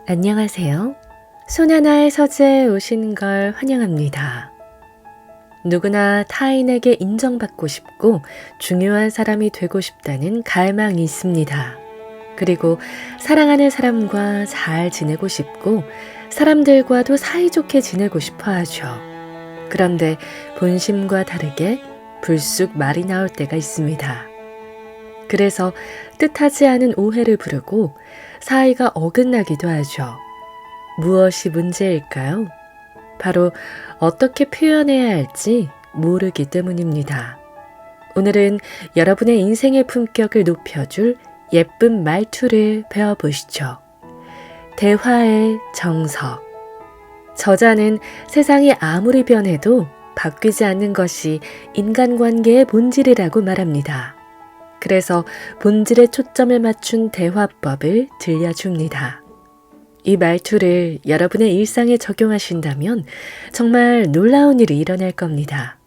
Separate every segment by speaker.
Speaker 1: 안녕하세요. 손하나의 서재에 오신 걸 환영합니다. 누구나 타인에게 인정받고 싶고 중요한 사람이 되고 싶다는 갈망이 있습니다. 그리고 사랑하는 사람과 잘 지내고 싶고 사람들과도 사이좋게 지내고 싶어 하죠. 그런데 본심과 다르게 불쑥 말이 나올 때가 있습니다. 그래서 뜻하지 않은 오해를 부르고 사이가 어긋나기도 하죠. 무엇이 문제일까요? 바로 어떻게 표현해야 할지 모르기 때문입니다. 오늘은 여러분의 인생의 품격을 높여줄 예쁜 말투를 배워보시죠. 대화의 정석. 저자는 세상이 아무리 변해도 바뀌지 않는 것이 인간관계의 본질이라고 말합니다. 그래서 본질에 초점을 맞춘 대화법을 들려줍니다. 이 말투를 여러분의 일상에 적용하신다면 정말 놀라운 일이 일어날 겁니다.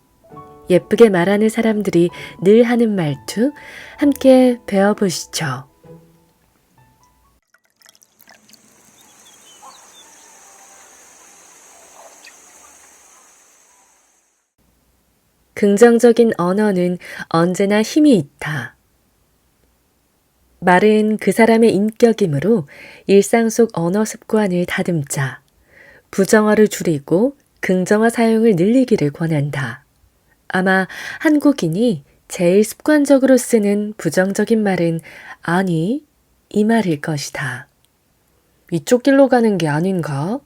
Speaker 1: 예쁘게 말하는 사람들이 늘 하는 말투 함께 배워보시죠. 긍정적인 언어는 언제나 힘이 있다. 말은 그 사람의 인격이므로 일상 속 언어 습관을 다듬자. 부정어를 줄이고 긍정어 사용을 늘리기를 권한다. 아마 한국인이 제일 습관적으로 쓰는 부정적인 말은 아니, 이 말일 것이다. 이쪽 길로 가는 게 아닌가?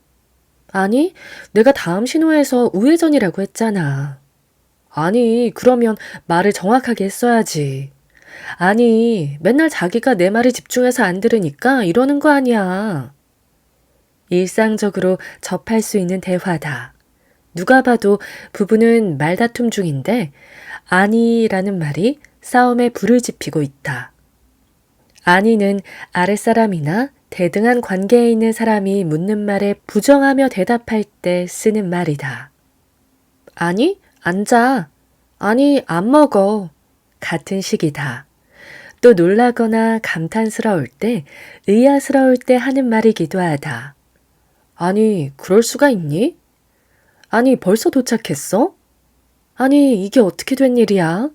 Speaker 1: 아니, 내가 다음 신호에서 우회전이라고 했잖아. 아니, 그러면 말을 정확하게 했어야지. 아니, 맨날 자기가 내 말에 집중해서 안 들으니까 이러는 거 아니야. 일상적으로 접할 수 있는 대화다. 누가 봐도 부부는 말다툼 중인데 아니라는 말이 싸움에 불을 지피고 있다. 아니는 아랫사람이나 대등한 관계에 있는 사람이 묻는 말에 부정하며 대답할 때 쓰는 말이다. 아니, 앉아. 아니, 안 먹어. 같은 식이다. 또 놀라거나 감탄스러울 때, 의아스러울 때 하는 말이기도 하다. 아니, 그럴 수가 있니? 아니, 벌써 도착했어? 아니, 이게 어떻게 된 일이야?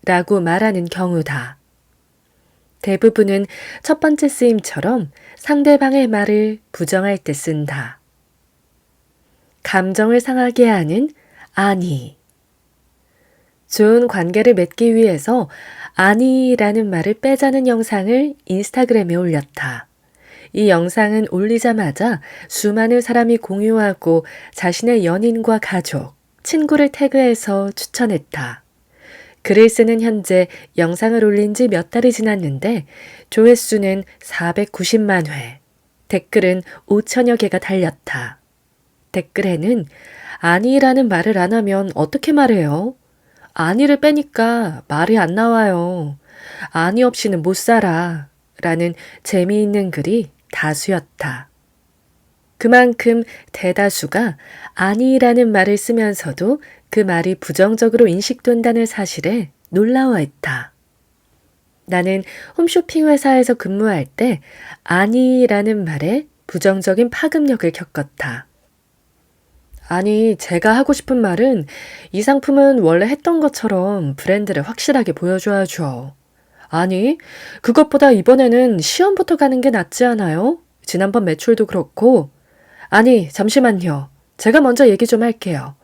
Speaker 1: 라고 말하는 경우다. 대부분은 첫 번째 쓰임처럼 상대방의 말을 부정할 때 쓴다. 감정을 상하게 하는 아니. 좋은 관계를 맺기 위해서 아니라는 말을 빼자는 영상을 인스타그램에 올렸다. 이 영상은 올리자마자 수많은 사람이 공유하고 자신의 연인과 가족, 친구를 태그해서 추천했다. 글을 쓰는 현재 영상을 올린 지 몇 달이 지났는데 조회수는 490만 회, 댓글은 5천여 개가 달렸다. 댓글에는 아니라는 말을 안 하면 어떻게 말해요? 아니를 빼니까 말이 안 나와요. 아니 없이는 못 살아. 라는 재미있는 글이 다수였다. 그만큼 대다수가 아니라는 말을 쓰면서도 그 말이 부정적으로 인식된다는 사실에 놀라워했다. 나는 홈쇼핑 회사에서 근무할 때 아니라는 말에 부정적인 파급력을 겪었다. 아니, 제가 하고 싶은 말은 이 상품은 원래 했던 것처럼 브랜드를 확실하게 보여줘야죠. 아니, 그것보다 이번에는 시험부터 가는 게 낫지 않아요? 지난번 매출도 그렇고. 아니, 잠시만요. 제가 먼저 얘기 좀 할게요.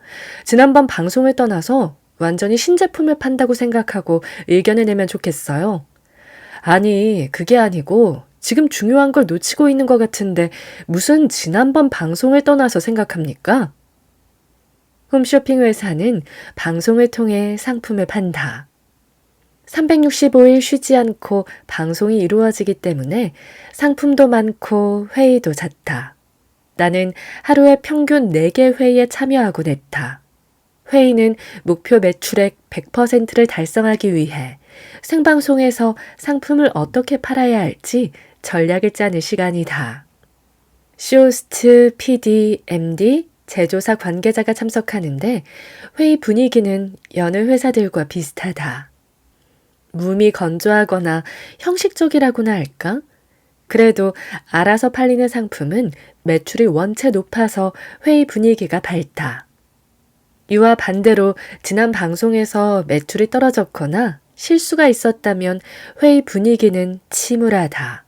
Speaker 1: 지난번 방송을 떠나서 완전히 신제품을 판다고 생각하고 의견을 내면 좋겠어요. 아니, 그게 아니고 지금 중요한 걸 놓치고 있는 것 같은데 무슨 지난번 방송을 떠나서 생각합니까? 홈쇼핑 회사는 방송을 통해 상품을 판다. 365일 쉬지 않고 방송이 이루어지기 때문에 상품도 많고 회의도 잦다. 나는 하루에 평균 4개 회의에 참여하곤 했다. 회의는 목표 매출액 100%를 달성하기 위해 생방송에서 상품을 어떻게 팔아야 할지 전략을 짜는 시간이다. 쇼호스트, PD, MD, 제조사 관계자가 참석하는데 회의 분위기는 여느 회사들과 비슷하다. 몸이 건조하거나 형식적이라고나 할까? 그래도 알아서 팔리는 상품은 매출이 원체 높아서 회의 분위기가 밝다. 이와 반대로 지난 방송에서 매출이 떨어졌거나 실수가 있었다면 회의 분위기는 침울하다.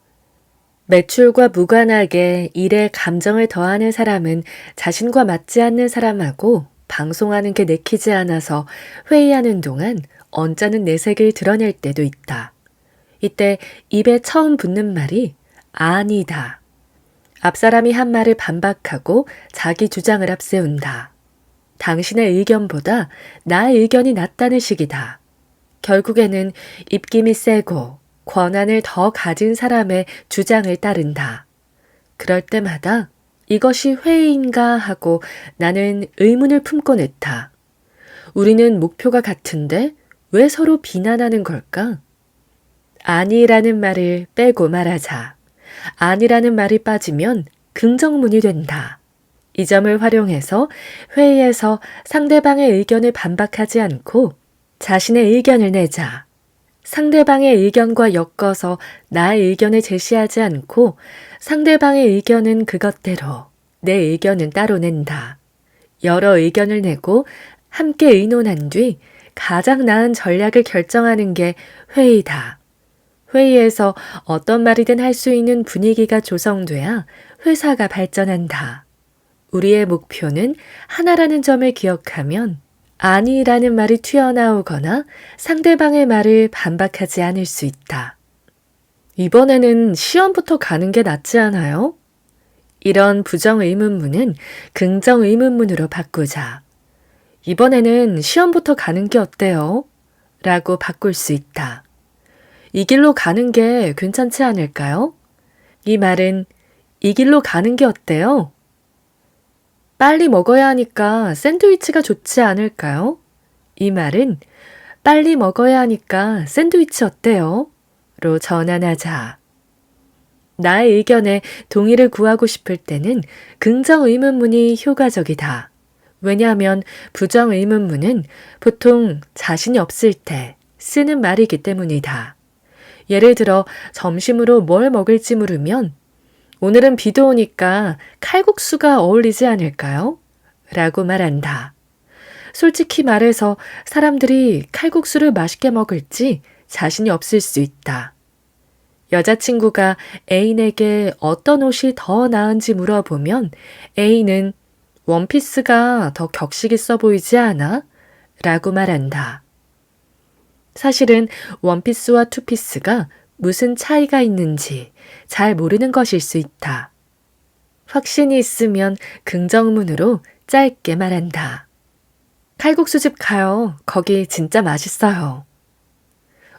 Speaker 1: 매출과 무관하게 일에 감정을 더하는 사람은 자신과 맞지 않는 사람하고 방송하는 게 내키지 않아서 회의하는 동안 언짢은 내색을 드러낼 때도 있다. 이때 입에 처음 붙는 말이 아니다. 앞사람이 한 말을 반박하고 자기 주장을 앞세운다. 당신의 의견보다 나의 의견이 낫다는 식이다. 결국에는 입김이 세고 권한을 더 가진 사람의 주장을 따른다. 그럴 때마다 이것이 회의인가 하고 나는 의문을 품곤 했다. 우리는 목표가 같은데 왜 서로 비난하는 걸까? 아니라는 말을 빼고 말하자. 아니라는 말이 빠지면 긍정문이 된다. 이 점을 활용해서 회의에서 상대방의 의견을 반박하지 않고 자신의 의견을 내자. 상대방의 의견과 엮어서 나의 의견을 제시하지 않고 상대방의 의견은 그것대로, 내 의견은 따로 낸다. 여러 의견을 내고 함께 의논한 뒤 가장 나은 전략을 결정하는 게 회의다. 회의에서 어떤 말이든 할 수 있는 분위기가 조성돼야 회사가 발전한다. 우리의 목표는 하나라는 점을 기억하면 아니라는 말이 튀어나오거나 상대방의 말을 반박하지 않을 수 있다. 이번에는 시험부터 가는 게 낫지 않아요? 이런 부정의문문은 긍정의문문으로 바꾸자. 이번에는 시험부터 가는 게 어때요? 라고 바꿀 수 있다. 이 길로 가는 게 괜찮지 않을까요? 이 말은 이 길로 가는 게 어때요? 빨리 먹어야 하니까 샌드위치가 좋지 않을까요? 이 말은 빨리 먹어야 하니까 샌드위치 어때요? 로 전환하자. 나의 의견에 동의를 구하고 싶을 때는 긍정의문문이 효과적이다. 왜냐하면 부정의문문은 보통 자신이 없을 때 쓰는 말이기 때문이다. 예를 들어 점심으로 뭘 먹을지 물으면 오늘은 비도 오니까 칼국수가 어울리지 않을까요? 라고 말한다. 솔직히 말해서 사람들이 칼국수를 맛있게 먹을지 자신이 없을 수 있다. 여자친구가 애인에게 어떤 옷이 더 나은지 물어보면 애인은 원피스가 더 격식 있어 보이지 않아? 라고 말한다. 사실은 원피스와 투피스가 무슨 차이가 있는지 잘 모르는 것일 수 있다. 확신이 있으면 긍정문으로 짧게 말한다. 칼국수집 가요. 거기 진짜 맛있어요.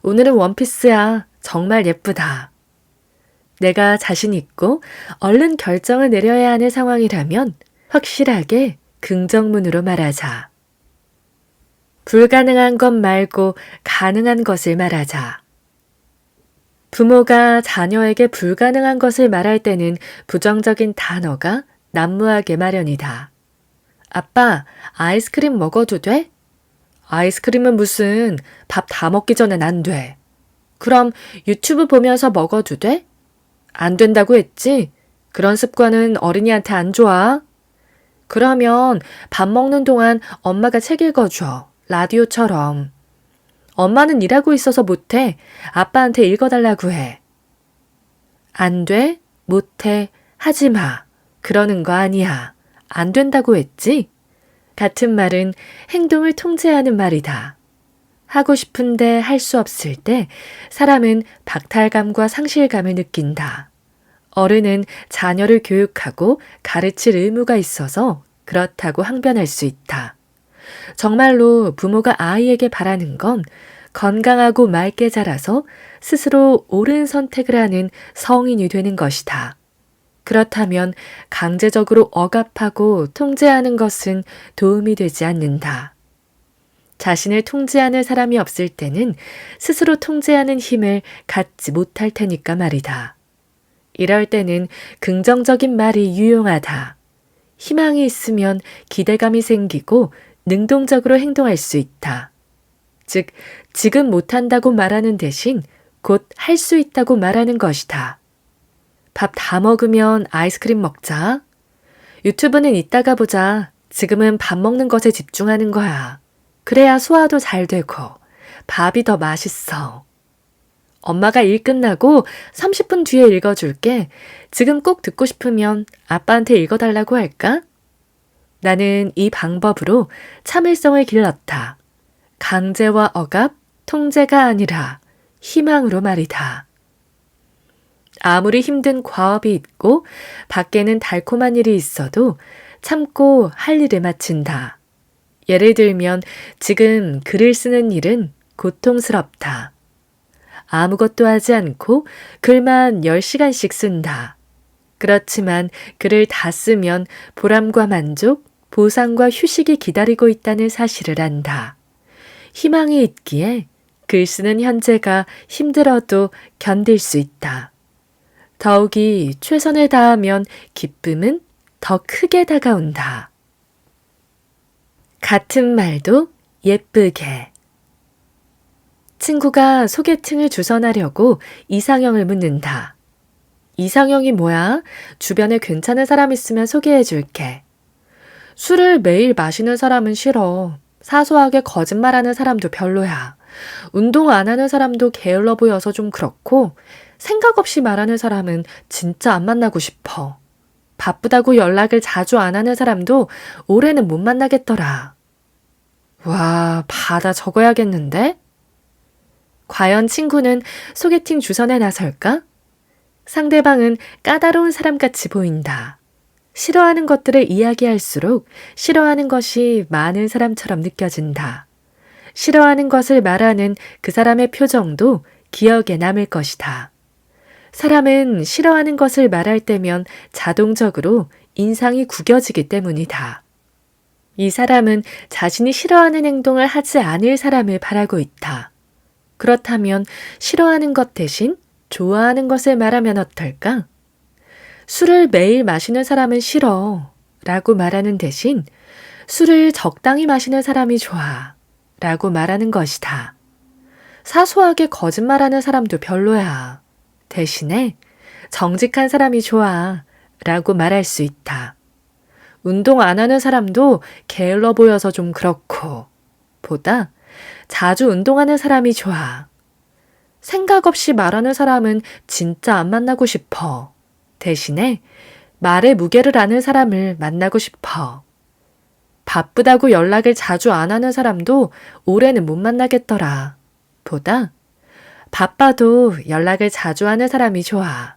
Speaker 1: 오늘은 원피스야. 정말 예쁘다. 내가 자신 있고 얼른 결정을 내려야 하는 상황이라면 확실하게 긍정문으로 말하자. 불가능한 것 말고 가능한 것을 말하자. 부모가 자녀에게 불가능한 것을 말할 때는 부정적인 단어가 난무하게 마련이다. 아빠, 아이스크림 먹어도 돼? 아이스크림은 무슨 밥 다 먹기 전엔 안 돼. 그럼 유튜브 보면서 먹어도 돼? 안 된다고 했지? 그런 습관은 어린이한테 안 좋아. 그러면 밥 먹는 동안 엄마가 책 읽어줘. 라디오처럼. 엄마는 일하고 있어서 못해. 아빠한테 읽어달라고 해. 안 돼? 못해? 하지 마. 그러는 거 아니야. 안 된다고 했지? 같은 말은 행동을 통제하는 말이다. 하고 싶은데 할 수 없을 때 사람은 박탈감과 상실감을 느낀다. 어른은 자녀를 교육하고 가르칠 의무가 있어서 그렇다고 항변할 수 있다. 정말로 부모가 아이에게 바라는 건 건강하고 맑게 자라서 스스로 옳은 선택을 하는 성인이 되는 것이다. 그렇다면 강제적으로 억압하고 통제하는 것은 도움이 되지 않는다. 자신을 통제하는 사람이 없을 때는 스스로 통제하는 힘을 갖지 못할 테니까 말이다. 이럴 때는 긍정적인 말이 유용하다. 희망이 있으면 기대감이 생기고 능동적으로 행동할 수 있다. 즉, 지금 못한다고 말하는 대신 곧 할 수 있다고 말하는 것이다. 밥 다 먹으면 아이스크림 먹자. 유튜브는 이따가 보자. 지금은 밥 먹는 것에 집중하는 거야. 그래야 소화도 잘 되고 밥이 더 맛있어. 엄마가 일 끝나고 30분 뒤에 읽어줄게. 지금 꼭 듣고 싶으면 아빠한테 읽어달라고 할까? 나는 이 방법으로 참을성을 길렀다. 강제와 억압, 통제가 아니라 희망으로 말이다. 아무리 힘든 과업이 있고 밖에는 달콤한 일이 있어도 참고 할 일을 마친다. 예를 들면 지금 글을 쓰는 일은 고통스럽다. 아무것도 하지 않고 글만 10시간씩 쓴다. 그렇지만 글을 다 쓰면 보람과 만족, 보상과 휴식이 기다리고 있다는 사실을 안다. 희망이 있기에 글 쓰는 현재가 힘들어도 견딜 수 있다. 더욱이 최선을 다하면 기쁨은 더 크게 다가온다. 같은 말도 예쁘게. 친구가 소개팅을 주선하려고 이상형을 묻는다. 이상형이 뭐야? 주변에 괜찮은 사람 있으면 소개해줄게. 술을 매일 마시는 사람은 싫어. 사소하게 거짓말하는 사람도 별로야. 운동 안 하는 사람도 게을러 보여서 좀 그렇고 생각 없이 말하는 사람은 진짜 안 만나고 싶어. 바쁘다고 연락을 자주 안 하는 사람도 올해는 못 만나겠더라. 와, 받아 적어야겠는데? 과연 친구는 소개팅 주선에 나설까? 상대방은 까다로운 사람같이 보인다. 싫어하는 것들을 이야기할수록 싫어하는 것이 많은 사람처럼 느껴진다. 싫어하는 것을 말하는 그 사람의 표정도 기억에 남을 것이다. 사람은 싫어하는 것을 말할 때면 자동적으로 인상이 구겨지기 때문이다. 이 사람은 자신이 싫어하는 행동을 하지 않을 사람을 바라고 있다. 그렇다면 싫어하는 것 대신 좋아하는 것을 말하면 어떨까? 술을 매일 마시는 사람은 싫어 라고 말하는 대신 술을 적당히 마시는 사람이 좋아 라고 말하는 것이다. 사소하게 거짓말하는 사람도 별로야. 대신에 정직한 사람이 좋아 라고 말할 수 있다. 운동 안 하는 사람도 게을러 보여서 좀 그렇고 보다 자주 운동하는 사람이 좋아. 생각 없이 말하는 사람은 진짜 안 만나고 싶어. 대신에 말의 무게를 아는 사람을 만나고 싶어. 바쁘다고 연락을 자주 안 하는 사람도 올해는 못 만나겠더라. 보다 바빠도 연락을 자주 하는 사람이 좋아.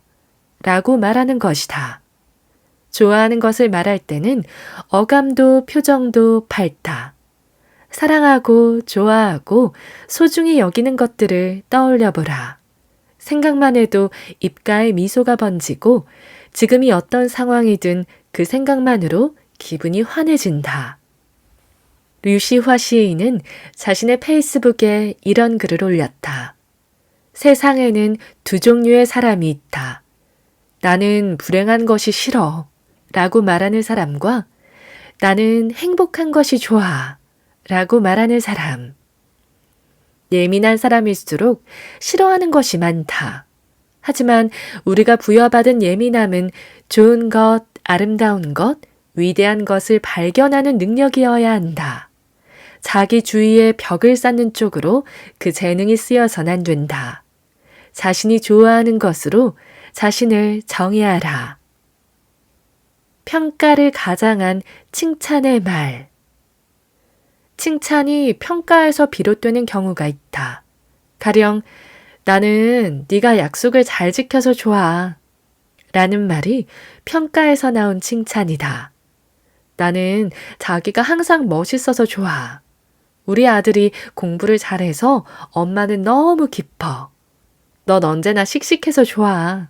Speaker 1: 라고 말하는 것이다. 좋아하는 것을 말할 때는 어감도 표정도 밝다. 사랑하고 좋아하고 소중히 여기는 것들을 떠올려 보라. 생각만 해도 입가에 미소가 번지고 지금이 어떤 상황이든 그 생각만으로 기분이 환해진다. 류시화 시인은 자신의 페이스북에 이런 글을 올렸다. 세상에는 두 종류의 사람이 있다. 나는 불행한 것이 싫어 라고 말하는 사람과 나는 행복한 것이 좋아 라고 말하는 사람. 예민한 사람일수록 싫어하는 것이 많다. 하지만 우리가 부여받은 예민함은 좋은 것, 아름다운 것, 위대한 것을 발견하는 능력이어야 한다. 자기 주위에 벽을 쌓는 쪽으로 그 재능이 쓰여선 안 된다. 자신이 좋아하는 것으로 자신을 정의하라. 평가를 가장한 칭찬의 말. 칭찬이 평가에서 비롯되는 경우가 있다. 가령 나는 네가 약속을 잘 지켜서 좋아 라는 말이 평가에서 나온 칭찬이다. 나는 자기가 항상 멋있어서 좋아. 우리 아들이 공부를 잘해서 엄마는 너무 기뻐. 넌 언제나 씩씩해서 좋아.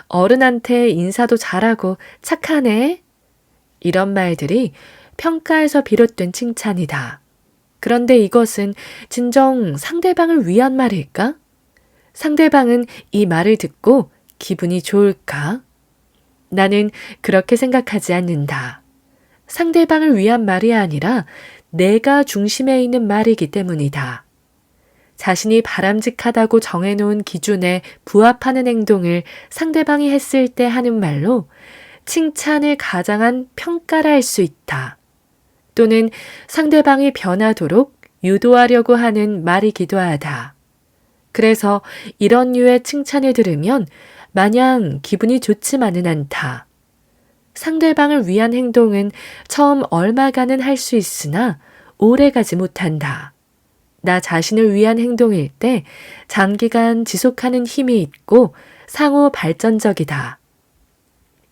Speaker 1: 어른한테 인사도 잘하고 착하네. 이런 말들이 평가에서 비롯된 칭찬이다. 그런데 이것은 진정 상대방을 위한 말일까? 상대방은 이 말을 듣고 기분이 좋을까? 나는 그렇게 생각하지 않는다. 상대방을 위한 말이 아니라 내가 중심에 있는 말이기 때문이다. 자신이 바람직하다고 정해놓은 기준에 부합하는 행동을 상대방이 했을 때 하는 말로 칭찬을 가장한 평가라 할 수 있다. 또는 상대방이 변하도록 유도하려고 하는 말이기도 하다. 그래서 이런 류의 칭찬을 들으면 마냥 기분이 좋지만은 않다. 상대방을 위한 행동은 처음 얼마간은 할 수 있으나 오래가지 못한다. 나 자신을 위한 행동일 때 장기간 지속하는 힘이 있고 상호 발전적이다.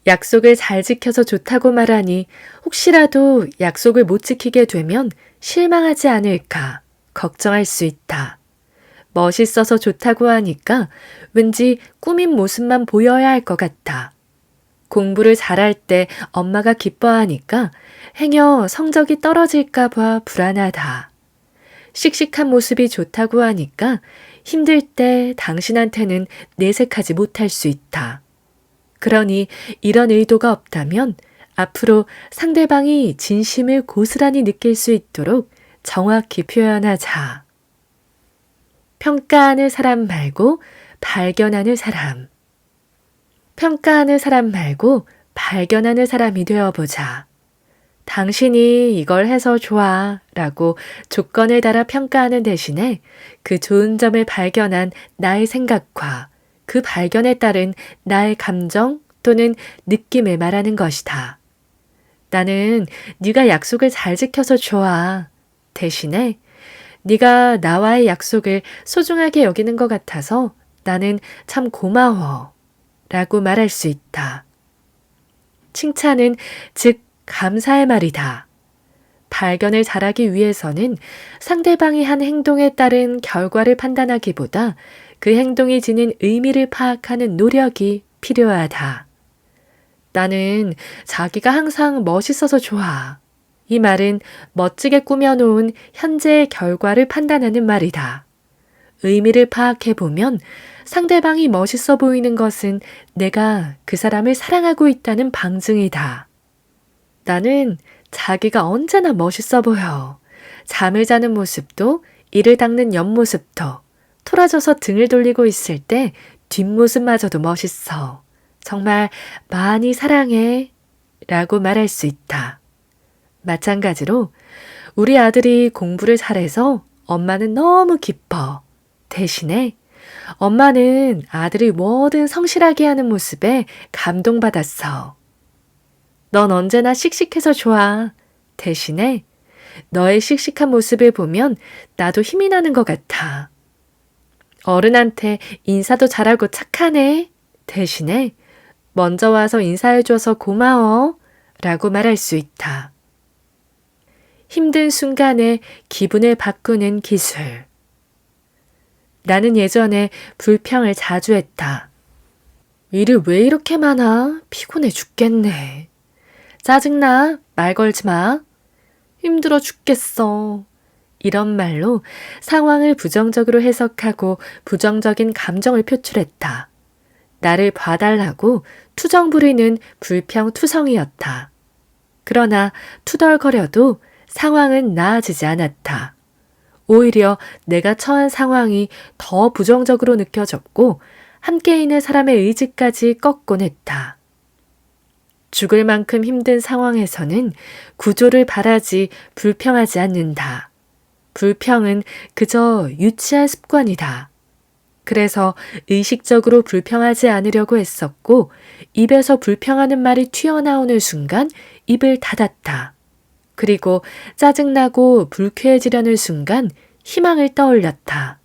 Speaker 1: 약속을 잘 지켜서 좋다고 말하니 혹시라도 약속을 못 지키게 되면 실망하지 않을까 걱정할 수 있다. 멋있어서 좋다고 하니까 왠지 꾸민 모습만 보여야 할 것 같아. 공부를 잘할 때 엄마가 기뻐하니까 행여 성적이 떨어질까 봐 불안하다. 씩씩한 모습이 좋다고 하니까 힘들 때 당신한테는 내색하지 못할 수 있다. 그러니 이런 의도가 없다면 앞으로 상대방이 진심을 고스란히 느낄 수 있도록 정확히 표현하자. 평가하는 사람 말고 발견하는 사람. 평가하는 사람 말고 발견하는 사람이 되어보자. 당신이 이걸 해서 좋아 라고 조건을 달아 평가하는 대신에 그 좋은 점을 발견한 나의 생각과 그 발견에 따른 나의 감정 또는 느낌을 말하는 것이다. 나는 네가 약속을 잘 지켜서 좋아. 대신에 네가 나와의 약속을 소중하게 여기는 것 같아서 나는 참 고마워 라고 말할 수 있다. 칭찬은 즉 감사의 말이다. 발견을 잘하기 위해서는 상대방이 한 행동에 따른 결과를 판단하기보다 그 행동이 지닌 의미를 파악하는 노력이 필요하다. 나는 자기가 항상 멋있어서 좋아. 이 말은 멋지게 꾸며놓은 현재의 결과를 판단하는 말이다. 의미를 파악해보면 상대방이 멋있어 보이는 것은 내가 그 사람을 사랑하고 있다는 방증이다. 나는 자기가 언제나 멋있어 보여. 잠을 자는 모습도 이를 닦는 옆모습도 토라져서 등을 돌리고 있을 때 뒷모습마저도 멋있어. 정말 많이 사랑해 라고 말할 수 있다. 마찬가지로 우리 아들이 공부를 잘해서 엄마는 너무 기뻐. 대신에 엄마는 아들이 뭐든 성실하게 하는 모습에 감동받았어. 넌 언제나 씩씩해서 좋아. 대신에 너의 씩씩한 모습을 보면 나도 힘이 나는 것 같아. 어른한테 인사도 잘하고 착하네. 대신에 먼저 와서 인사해줘서 고마워 라고 말할 수 있다. 힘든 순간에 기분을 바꾸는 기술. 나는 예전에 불평을 자주 했다. 일이 왜 이렇게 많아? 피곤해 죽겠네. 짜증나? 말 걸지 마. 힘들어 죽겠어. 이런 말로 상황을 부정적으로 해석하고 부정적인 감정을 표출했다. 나를 봐달라고 투정 부리는 불평투성이었다. 그러나 투덜거려도 상황은 나아지지 않았다. 오히려 내가 처한 상황이 더 부정적으로 느껴졌고 함께 있는 사람의 의지까지 꺾곤 했다. 죽을 만큼 힘든 상황에서는 구조를 바라지 불평하지 않는다. 불평은 그저 유치한 습관이다. 그래서 의식적으로 불평하지 않으려고 했었고 입에서 불평하는 말이 튀어나오는 순간 입을 닫았다. 그리고 짜증나고 불쾌해지려는 순간 희망을 떠올렸다.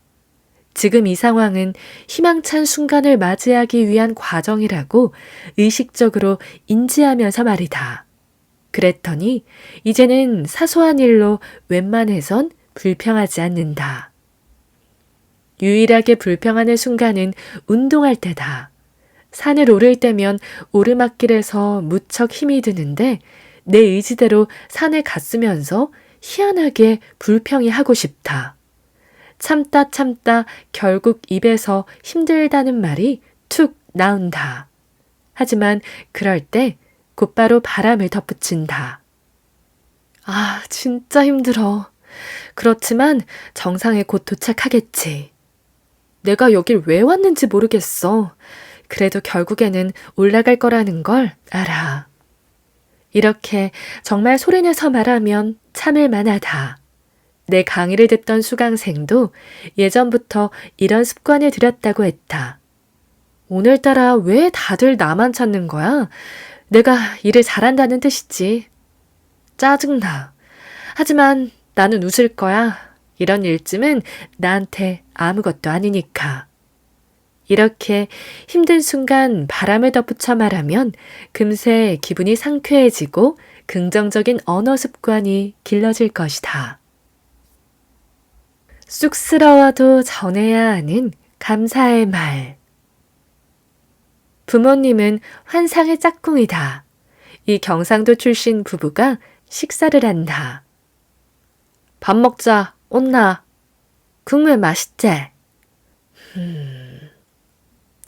Speaker 1: 지금 이 상황은 희망찬 순간을 맞이하기 위한 과정이라고 의식적으로 인지하면서 말이다. 그랬더니 이제는 사소한 일로 웬만해선 불평하지 않는다. 유일하게 불평하는 순간은 운동할 때다. 산을 오를 때면 오르막길에서 무척 힘이 드는데 내 의지대로 산에 갔으면서 희한하게 불평이 하고 싶다. 참다 결국 입에서 힘들다는 말이 툭 나온다. 하지만 그럴 때 곧바로 바람을 덧붙인다. 아, 진짜 힘들어. 그렇지만 정상에 곧 도착하겠지. 내가 여길 왜 왔는지 모르겠어. 그래도 결국에는 올라갈 거라는 걸 알아. 이렇게 정말 소리내서 말하면 참을 만하다. 내 강의를 듣던 수강생도 예전부터 이런 습관을 들였다고 했다. 오늘따라 왜 다들 나만 찾는 거야? 내가 일을 잘한다는 뜻이지. 짜증나. 하지만 나는 웃을 거야. 이런 일쯤은 나한테 아무것도 아니니까. 이렇게 힘든 순간 바람을 덧붙여 말하면 금세 기분이 상쾌해지고 긍정적인 언어 습관이 길러질 것이다. 쑥스러워도 전해야 하는 감사의 말. 부모님은 환상의 짝꿍이다. 이 경상도 출신 부부가 식사를 한다. 밥 먹자, 온나. 국물 맛있지?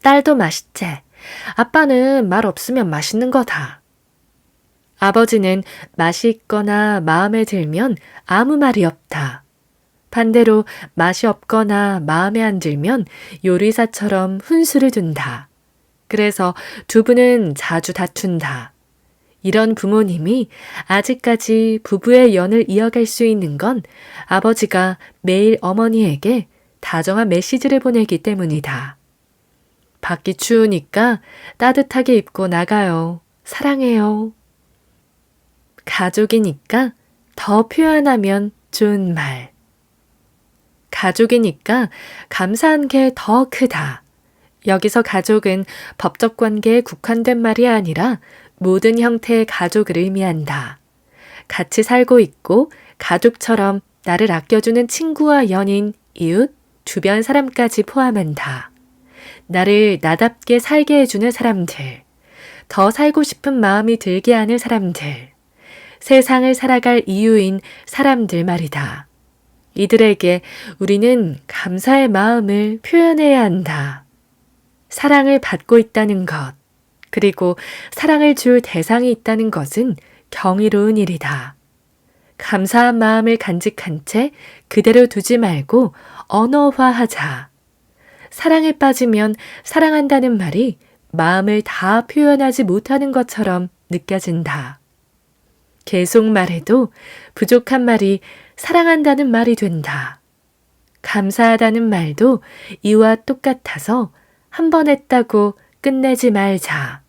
Speaker 1: 딸도 맛있지? 아빠는 말 없으면 맛있는 거다. 아버지는 맛이 있거나 마음에 들면 아무 말이 없다. 반대로 맛이 없거나 마음에 안 들면 요리사처럼 훈수를 둔다. 그래서 두 분은 자주 다툰다. 이런 부모님이 아직까지 부부의 연을 이어갈 수 있는 건 아버지가 매일 어머니에게 다정한 메시지를 보내기 때문이다. 밖이 추우니까 따뜻하게 입고 나가요. 사랑해요. 가족이니까 더 표현하면 좋은 말. 가족이니까 감사한 게 더 크다. 여기서 가족은 법적 관계에 국한된 말이 아니라 모든 형태의 가족을 의미한다. 같이 살고 있고 가족처럼 나를 아껴주는 친구와 연인, 이웃, 주변 사람까지 포함한다. 나를 나답게 살게 해주는 사람들, 더 살고 싶은 마음이 들게 하는 사람들, 세상을 살아갈 이유인 사람들 말이다. 이들에게 우리는 감사의 마음을 표현해야 한다. 사랑을 받고 있다는 것, 그리고 사랑을 줄 대상이 있다는 것은 경이로운 일이다. 감사한 마음을 간직한 채 그대로 두지 말고 언어화하자. 사랑에 빠지면 사랑한다는 말이 마음을 다 표현하지 못하는 것처럼 느껴진다. 계속 말해도 부족한 말이 사랑한다는 말이 된다. 감사하다는 말도 이와 똑같아서 한 번 했다고 끝내지 말자.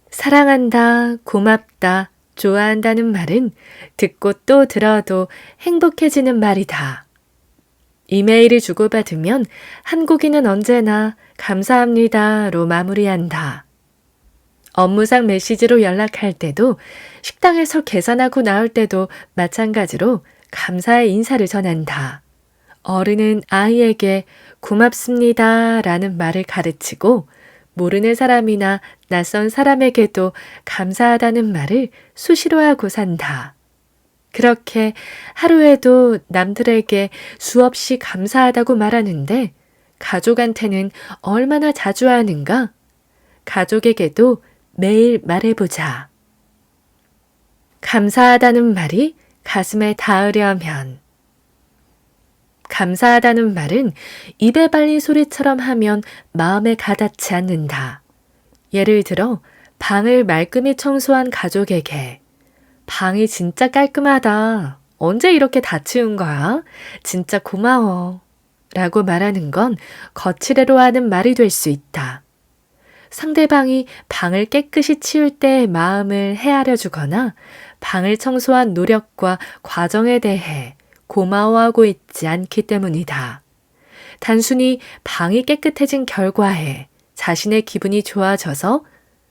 Speaker 1: 사랑한다, 고맙다, 좋아한다는 말은 듣고 또 들어도 행복해지는 말이다. 이메일을 주고받으면 한국인은 언제나 감사합니다로 마무리한다. 업무상 메시지로 연락할 때도 식당에서 계산하고 나올 때도 마찬가지로 감사의 인사를 전한다. 어른은 아이에게 고맙습니다 라는 말을 가르치고 모르는 사람이나 낯선 사람에게도 감사하다는 말을 수시로 하고 산다. 그렇게 하루에도 남들에게 수없이 감사하다고 말하는데 가족한테는 얼마나 자주 하는가? 가족에게도 매일 말해보자. 감사하다는 말이 가슴에 닿으려면 감사하다는 말은 입에 발린 소리처럼 하면 마음에 가닿지 않는다. 예를 들어 방을 말끔히 청소한 가족에게 방이 진짜 깔끔하다. 언제 이렇게 다 치운 거야? 진짜 고마워. 라고 말하는 건 거칠애로 하는 말이 될 수 있다. 상대방이 방을 깨끗이 치울 때의 마음을 헤아려 주거나 방을 청소한 노력과 과정에 대해 고마워하고 있지 않기 때문이다. 단순히 방이 깨끗해진 결과에 자신의 기분이 좋아져서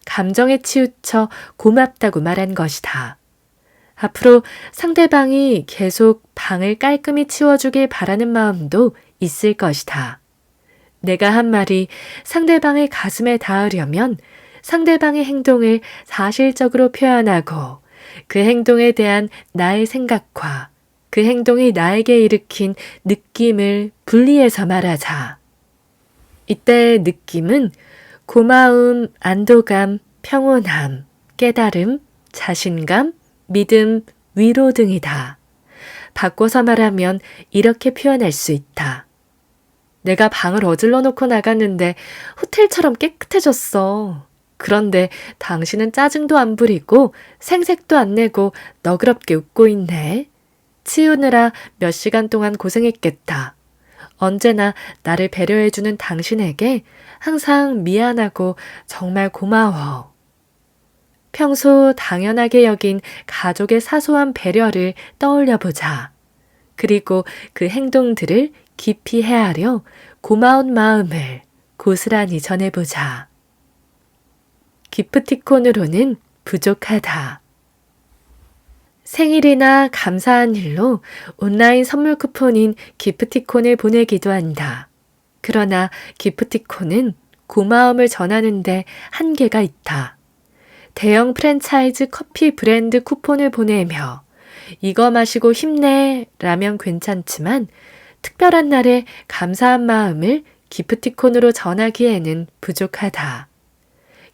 Speaker 1: 감정에 치우쳐 고맙다고 말한 것이다. 앞으로 상대방이 계속 방을 깔끔히 치워주길 바라는 마음도 있을 것이다. 내가 한 말이 상대방의 가슴에 닿으려면 상대방의 행동을 사실적으로 표현하고 그 행동에 대한 나의 생각과 그 행동이 나에게 일으킨 느낌을 분리해서 말하자. 이때의 느낌은 고마움, 안도감, 평온함, 깨달음, 자신감, 믿음, 위로 등이다. 바꿔서 말하면 이렇게 표현할 수 있다. 내가 방을 어질러 놓고 나갔는데 호텔처럼 깨끗해졌어. 그런데 당신은 짜증도 안 부리고 생색도 안 내고 너그럽게 웃고 있네. 치우느라 몇 시간 동안 고생했겠다. 언제나 나를 배려해주는 당신에게 항상 미안하고 정말 고마워. 평소 당연하게 여긴 가족의 사소한 배려를 떠올려 보자. 그리고 그 행동들을 깊이 헤아려 고마운 마음을 고스란히 전해보자. 기프티콘으로는 부족하다. 생일이나 감사한 일로 온라인 선물 쿠폰인 기프티콘을 보내기도 한다. 그러나 기프티콘은 고마움을 전하는데 한계가 있다. 대형 프랜차이즈 커피 브랜드 쿠폰을 보내며 이거 마시고 힘내 라면 괜찮지만 특별한 날에 감사한 마음을 기프티콘으로 전하기에는 부족하다.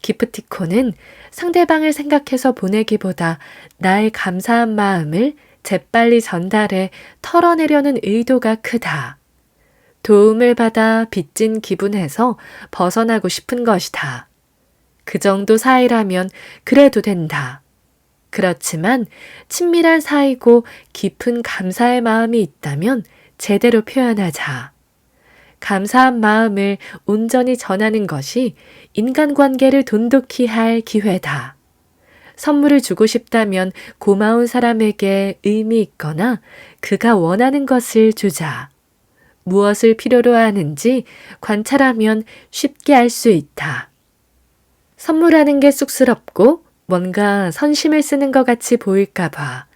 Speaker 1: 기프티콘은 상대방을 생각해서 보내기보다 나의 감사한 마음을 재빨리 전달해 털어내려는 의도가 크다. 도움을 받아 빚진 기분에서 벗어나고 싶은 것이다. 그 정도 사이라면 그래도 된다. 그렇지만 친밀한 사이고 깊은 감사의 마음이 있다면 제대로 표현하자. 감사한 마음을 온전히 전하는 것이 인간관계를 돈독히 할 기회다. 선물을 주고 싶다면 고마운 사람에게 의미 있거나 그가 원하는 것을 주자. 무엇을 필요로 하는지 관찰하면 쉽게 알 수 있다. 선물하는 게 쑥스럽고 뭔가 선심을 쓰는 것 같이 보일까 봐,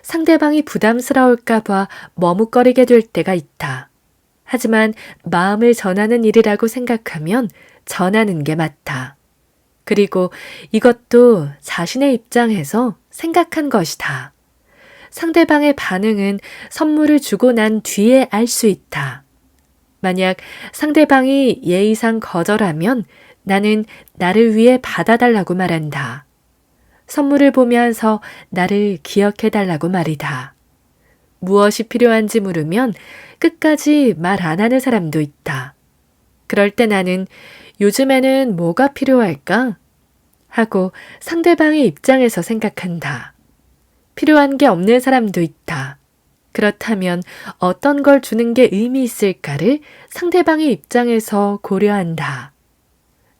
Speaker 1: 상대방이 부담스러울까 봐 머뭇거리게 될 때가 있다. 하지만 마음을 전하는 일이라고 생각하면 전하는 게 맞다. 그리고 이것도 자신의 입장에서 생각한 것이다. 상대방의 반응은 선물을 주고 난 뒤에 알 수 있다. 만약 상대방이 예의상 거절하면 나는 나를 위해 받아달라고 말한다. 선물을 보면서 나를 기억해달라고 말이다. 무엇이 필요한지 물으면 끝까지 말 안 하는 사람도 있다. 그럴 때 나는 요즘에는 뭐가 필요할까? 하고 상대방의 입장에서 생각한다. 필요한 게 없는 사람도 있다. 그렇다면 어떤 걸 주는 게 의미 있을까를 상대방의 입장에서 고려한다.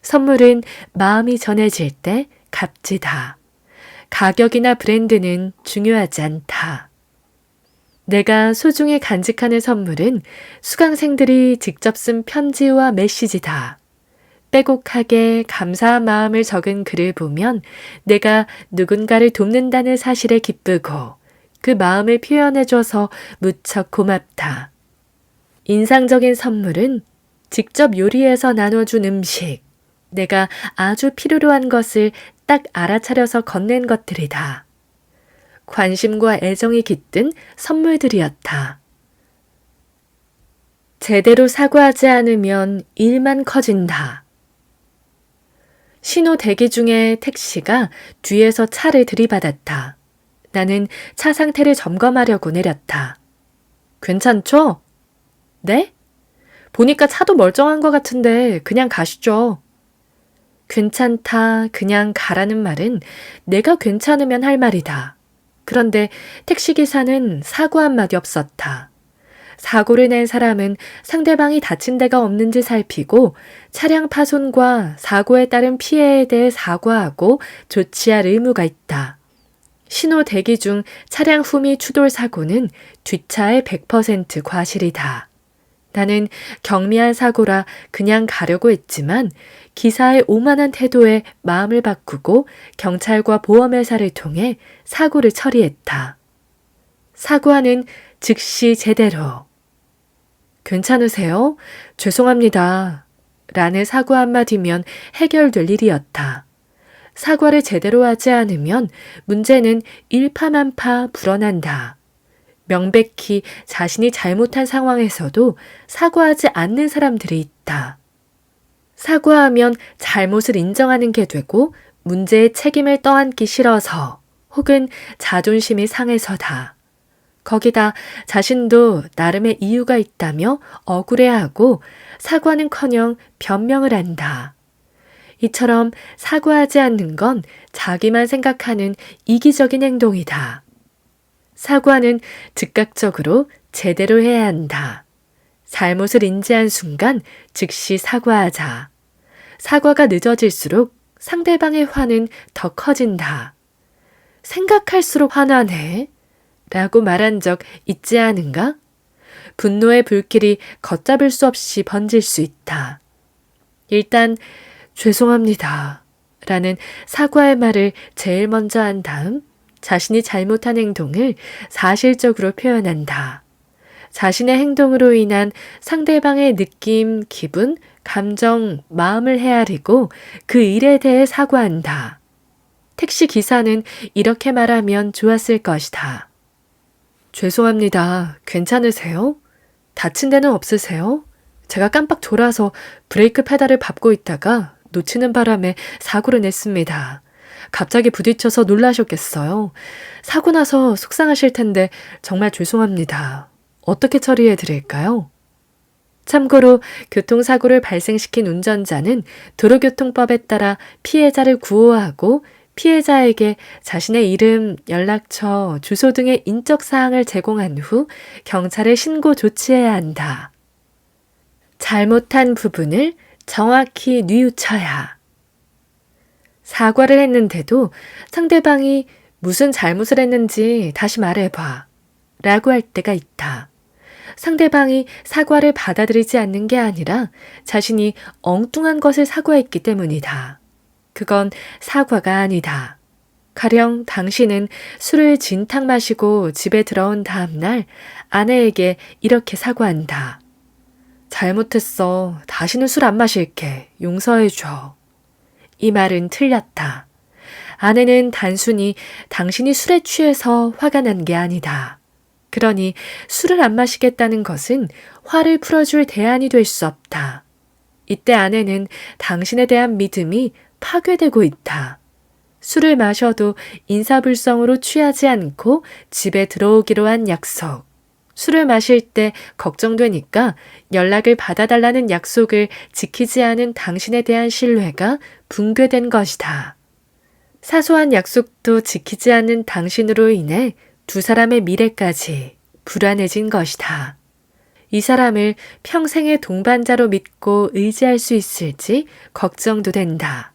Speaker 1: 선물은 마음이 전해질 때 값지다. 가격이나 브랜드는 중요하지 않다. 내가 소중히 간직하는 선물은 수강생들이 직접 쓴 편지와 메시지다. 빼곡하게 감사한 마음을 적은 글을 보면 내가 누군가를 돕는다는 사실에 기쁘고 그 마음을 표현해줘서 무척 고맙다. 인상적인 선물은 직접 요리해서 나눠준 음식, 내가 아주 필요로 한 것을 딱 알아차려서 건넨 것들이다. 관심과 애정이 깃든 선물들이었다. 제대로 사과하지 않으면 일만 커진다. 신호 대기 중에 택시가 뒤에서 차를 들이받았다. 나는 차 상태를 점검하려고 내렸다. 괜찮죠? 네? 보니까 차도 멀쩡한 것 같은데 그냥 가시죠. 괜찮다, 그냥 가라는 말은 내가 괜찮으면 할 말이다. 그런데 택시기사는 사고 한마디 없었다. 사고를 낸 사람은 상대방이 다친 데가 없는지 살피고 차량 파손과 사고에 따른 피해에 대해 사과하고 조치할 의무가 있다. 신호 대기 중 차량 후미 추돌 사고는 뒷차의 100% 과실이다. 나는 경미한 사고라 그냥 가려고 했지만 기사의 오만한 태도에 마음을 바꾸고 경찰과 보험회사를 통해 사고를 처리했다. 사과는 즉시 제대로. 괜찮으세요? 죄송합니다. 라는 사과 한마디면 해결될 일이었다. 사과를 제대로 하지 않으면 문제는 일파만파 불어난다. 명백히 자신이 잘못한 상황에서도 사과하지 않는 사람들이 있다. 사과하면 잘못을 인정하는 게 되고 문제의 책임을 떠안기 싫어서 혹은 자존심이 상해서다. 거기다 자신도 나름의 이유가 있다며 억울해하고 사과는커녕 변명을 한다. 이처럼 사과하지 않는 건 자기만 생각하는 이기적인 행동이다. 사과는 즉각적으로 제대로 해야 한다. 잘못을 인지한 순간 즉시 사과하자. 사과가 늦어질수록 상대방의 화는 더 커진다. 생각할수록 화나네 라고 말한 적 있지 않은가? 분노의 불길이 걷잡을 수 없이 번질 수 있다. 일단 죄송합니다 라는 사과의 말을 제일 먼저 한 다음 자신이 잘못한 행동을 사실적으로 표현한다. 자신의 행동으로 인한 상대방의 느낌, 기분, 감정, 마음을 헤아리고 그 일에 대해 사과한다. 택시 기사는 이렇게 말하면 좋았을 것이다. 죄송합니다. 괜찮으세요? 다친 데는 없으세요? 제가 깜빡 졸아서 브레이크 페달을 밟고 있다가 놓치는 바람에 사고를 냈습니다. 갑자기 부딪혀서 놀라셨겠어요. 사고 나서 속상하실 텐데 정말 죄송합니다. 어떻게 처리해 드릴까요? 참고로 교통사고를 발생시킨 운전자는 도로교통법에 따라 피해자를 구호하고 피해자에게 자신의 이름, 연락처, 주소 등의 인적 사항을 제공한 후 경찰에 신고 조치해야 한다. 잘못한 부분을 정확히 뉘우쳐야. 사과를 했는데도 상대방이 무슨 잘못을 했는지 다시 말해봐 라고 할 때가 있다. 상대방이 사과를 받아들이지 않는 게 아니라 자신이 엉뚱한 것을 사과했기 때문이다. 그건 사과가 아니다. 가령 당신은 술을 진탕 마시고 집에 들어온 다음 날 아내에게 이렇게 사과한다. 잘못했어. 다시는 술 안 마실게. 용서해줘. 이 말은 틀렸다. 아내는 단순히 당신이 술에 취해서 화가 난 게 아니다. 그러니 술을 안 마시겠다는 것은 화를 풀어줄 대안이 될 수 없다. 이때 아내는 당신에 대한 믿음이 파괴되고 있다. 술을 마셔도 인사불성으로 취하지 않고 집에 들어오기로 한 약속. 술을 마실 때 걱정되니까 연락을 받아달라는 약속을 지키지 않은 당신에 대한 신뢰가 붕괴된 것이다. 사소한 약속도 지키지 않는 당신으로 인해 두 사람의 미래까지 불안해진 것이다. 이 사람을 평생의 동반자로 믿고 의지할 수 있을지 걱정도 된다.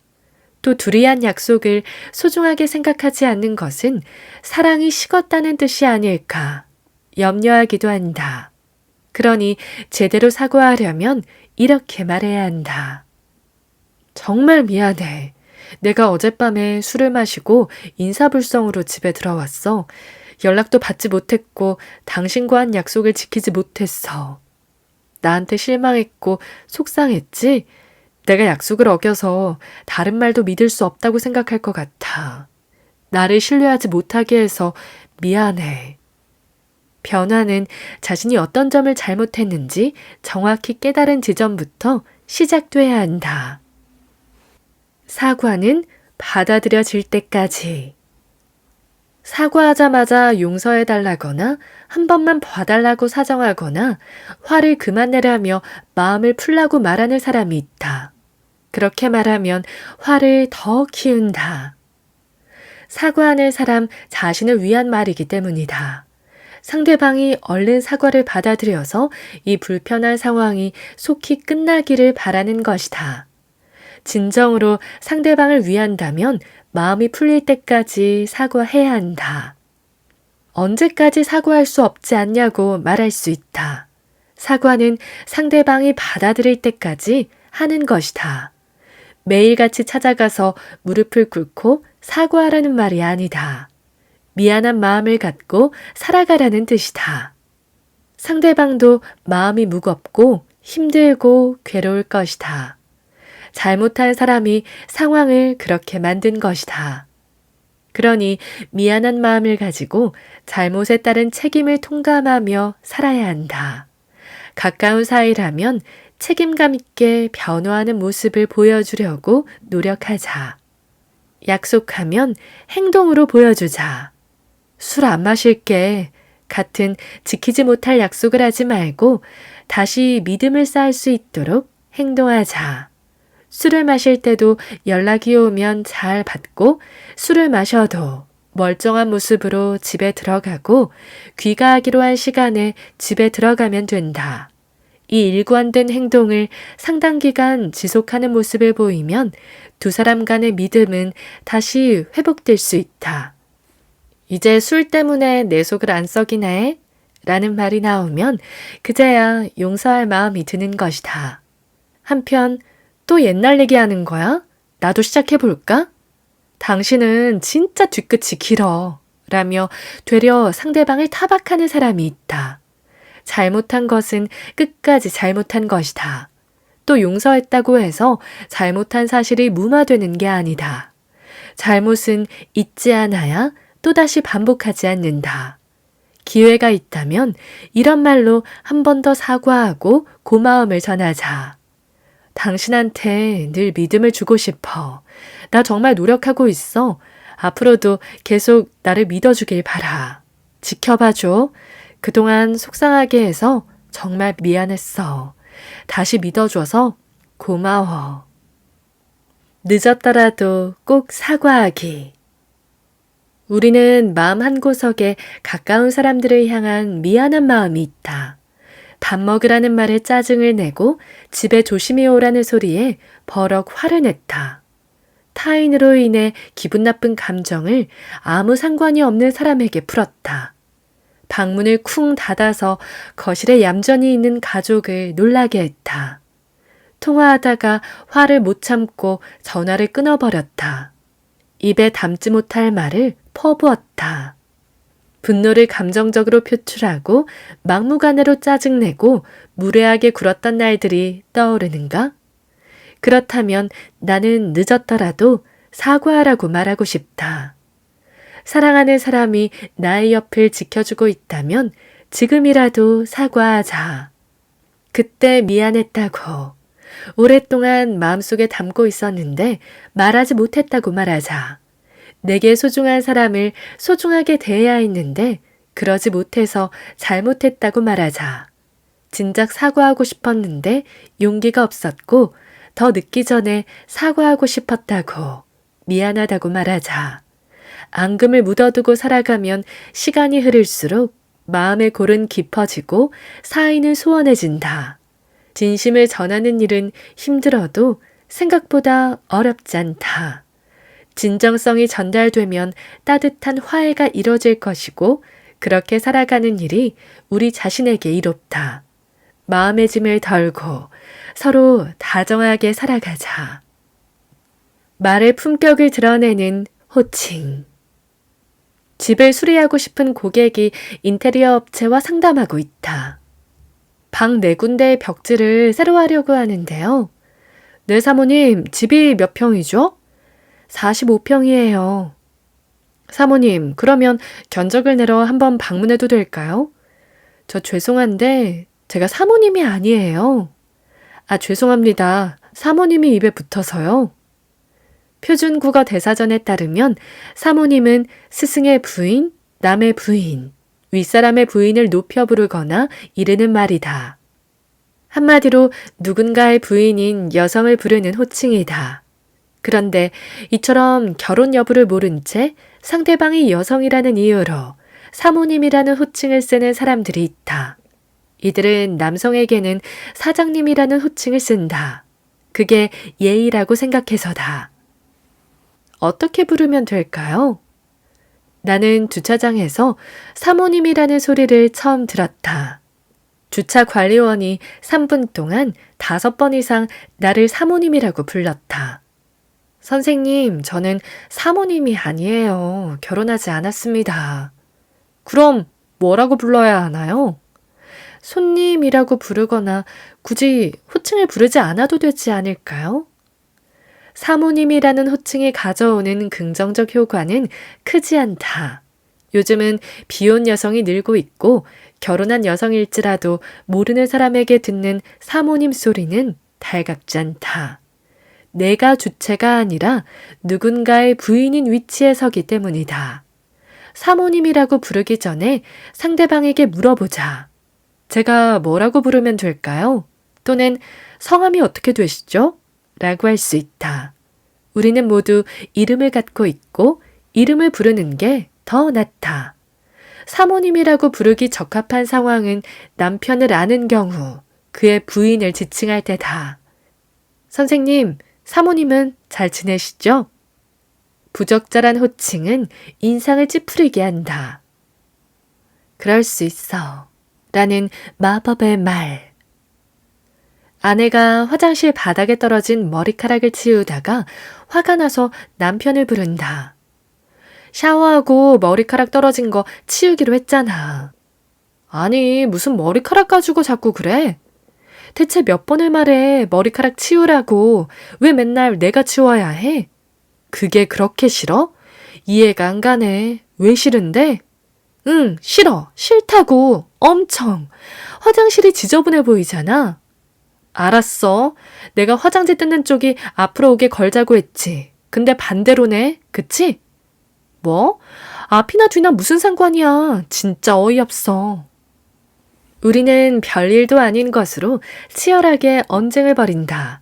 Speaker 1: 또 둘이 한 약속을 소중하게 생각하지 않는 것은 사랑이 식었다는 뜻이 아닐까 염려하기도 한다. 그러니 제대로 사과하려면 이렇게 말해야 한다. 정말 미안해. 내가 어젯밤에 술을 마시고 인사불성으로 집에 들어왔어. 연락도 받지 못했고 당신과 한 약속을 지키지 못했어. 나한테 실망했고 속상했지? 내가 약속을 어겨서 다른 말도 믿을 수 없다고 생각할 것 같아. 나를 신뢰하지 못하게 해서 미안해. 변화는 자신이 어떤 점을 잘못했는지 정확히 깨달은 지점부터 시작돼야 한다. 사과는 받아들여질 때까지. 사과하자마자 용서해달라거나 한 번만 봐달라고 사정하거나 화를 그만 내라며 마음을 풀라고 말하는 사람이 있다. 그렇게 말하면 화를 더 키운다. 사과하는 사람 자신을 위한 말이기 때문이다. 상대방이 얼른 사과를 받아들여서 이 불편한 상황이 속히 끝나기를 바라는 것이다. 진정으로 상대방을 위한다면 마음이 풀릴 때까지 사과해야 한다. 언제까지 사과할 수 없지 않냐고 말할 수 있다. 사과는 상대방이 받아들일 때까지 하는 것이다. 매일같이 찾아가서 무릎을 꿇고 사과하라는 말이 아니다. 미안한 마음을 갖고 살아가라는 뜻이다. 상대방도 마음이 무겁고 힘들고 괴로울 것이다. 잘못한 사람이 상황을 그렇게 만든 것이다. 그러니 미안한 마음을 가지고 잘못에 따른 책임을 통감하며 살아야 한다. 가까운 사이라면 책임감 있게 변화하는 모습을 보여주려고 노력하자. 약속하면 행동으로 보여주자. 술 안 마실게. 같은 지키지 못할 약속을 하지 말고 다시 믿음을 쌓을 수 있도록 행동하자. 술을 마실 때도 연락이 오면 잘 받고 술을 마셔도 멀쩡한 모습으로 집에 들어가고 귀가하기로 한 시간에 집에 들어가면 된다. 이 일관된 행동을 상당 기간 지속하는 모습을 보이면 두 사람 간의 믿음은 다시 회복될 수 있다. 이제 술 때문에 내 속을 안 썩이네? 라는 말이 나오면 그제야 용서할 마음이 드는 것이다. 한편 또 옛날 얘기하는 거야? 나도 시작해볼까? 당신은 진짜 뒤끝이 길어. 라며 되려 상대방을 타박하는 사람이 있다. 잘못한 것은 끝까지 잘못한 것이다. 또 용서했다고 해서 잘못한 사실이 무마되는 게 아니다. 잘못은 잊지 않아야 또다시 반복하지 않는다. 기회가 있다면 이런 말로 한 번 더 사과하고 고마움을 전하자. 당신한테 늘 믿음을 주고 싶어. 나 정말 노력하고 있어. 앞으로도 계속 나를 믿어주길 바라. 지켜봐줘. 그동안 속상하게 해서 정말 미안했어. 다시 믿어줘서 고마워. 늦었더라도 꼭 사과하기. 우리는 마음 한구석에 가까운 사람들을 향한 미안한 마음이 있다. 밥 먹으라는 말에 짜증을 내고 집에 조심히 오라는 소리에 버럭 화를 냈다. 타인으로 인해 기분 나쁜 감정을 아무 상관이 없는 사람에게 풀었다. 방문을 쿵 닫아서 거실에 얌전히 있는 가족을 놀라게 했다. 통화하다가 화를 못 참고 전화를 끊어버렸다. 입에 담지 못할 말을 퍼부었다. 분노를 감정적으로 표출하고 막무가내로 짜증내고 무례하게 굴었던 날들이 떠오르는가? 그렇다면 나는 늦었더라도 사과하라고 말하고 싶다. 사랑하는 사람이 나의 옆을 지켜주고 있다면 지금이라도 사과하자. 그때 미안했다고. 오랫동안 마음속에 담고 있었는데 말하지 못했다고 말하자. 내게 소중한 사람을 소중하게 대해야 했는데 그러지 못해서 잘못했다고 말하자. 진작 사과하고 싶었는데 용기가 없었고 더 늦기 전에 사과하고 싶었다고 미안하다고 말하자. 앙금을 묻어두고 살아가면 시간이 흐를수록 마음의 골은 깊어지고 사이는 소원해진다. 진심을 전하는 일은 힘들어도 생각보다 어렵지 않다. 진정성이 전달되면 따뜻한 화해가 이뤄질 것이고 그렇게 살아가는 일이 우리 자신에게 이롭다. 마음의 짐을 덜고 서로 다정하게 살아가자. 말의 품격을 드러내는 호칭. 집을 수리하고 싶은 고객이 인테리어 업체와 상담하고 있다. 방 4군데의 벽지를 새로 하려고 하는데요. 네, 사모님, 집이 몇 평이죠? 45평이에요. 사모님, 그러면 견적을 내러 한번 방문해도 될까요? 저 죄송한데 제가 사모님이 아니에요. 아, 죄송합니다. 사모님이 입에 붙어서요. 표준국어 대사전에 따르면 사모님은 스승의 부인, 남의 부인, 윗사람의 부인을 높여 부르거나 이르는 말이다. 한마디로 누군가의 부인인 여성을 부르는 호칭이다. 그런데 이처럼 결혼 여부를 모른 채 상대방이 여성이라는 이유로 사모님이라는 호칭을 쓰는 사람들이 있다. 이들은 남성에게는 사장님이라는 호칭을 쓴다. 그게 예의라고 생각해서다. 어떻게 부르면 될까요? 나는 주차장에서 사모님이라는 소리를 처음 들었다. 주차 관리원이 3분 동안 5번 이상 나를 사모님이라고 불렀다. 선생님, 저는 사모님이 아니에요. 결혼하지 않았습니다. 그럼 뭐라고 불러야 하나요? 손님이라고 부르거나 굳이 호칭을 부르지 않아도 되지 않을까요? 사모님이라는 호칭이 가져오는 긍정적 효과는 크지 않다. 요즘은 비혼 여성이 늘고 있고 결혼한 여성일지라도 모르는 사람에게 듣는 사모님 소리는 달갑지 않다. 내가 주체가 아니라 누군가의 부인인 위치에 서기 때문이다. 사모님이라고 부르기 전에 상대방에게 물어보자. 제가 뭐라고 부르면 될까요? 또는 성함이 어떻게 되시죠? 라고 할 수 있다. 우리는 모두 이름을 갖고 있고 이름을 부르는 게 더 낫다. 사모님이라고 부르기 적합한 상황은 남편을 아는 경우 그의 부인을 지칭할 때다. 선생님, 사모님은 잘 지내시죠? 부적절한 호칭은 인상을 찌푸리게 한다. 그럴 수 있어. 라는 마법의 말. 아내가 화장실 바닥에 떨어진 머리카락을 치우다가 화가 나서 남편을 부른다. 샤워하고 머리카락 떨어진 거 치우기로 했잖아. 아니, 무슨 머리카락 가지고 자꾸 그래? 대체 몇 번을 말해 머리카락 치우라고. 왜 맨날 내가 치워야 해? 그게 그렇게 싫어? 이해가 안 가네. 왜 싫은데? 응, 싫어. 싫다고. 엄청. 화장실이 지저분해 보이잖아. 알았어. 내가 화장지 뜯는 쪽이 앞으로 오게 걸자고 했지. 근데 반대로네. 그치? 뭐? 앞이나 뒤나 무슨 상관이야. 진짜 어이없어. 우리는 별일도 아닌 것으로 치열하게 언쟁을 벌인다.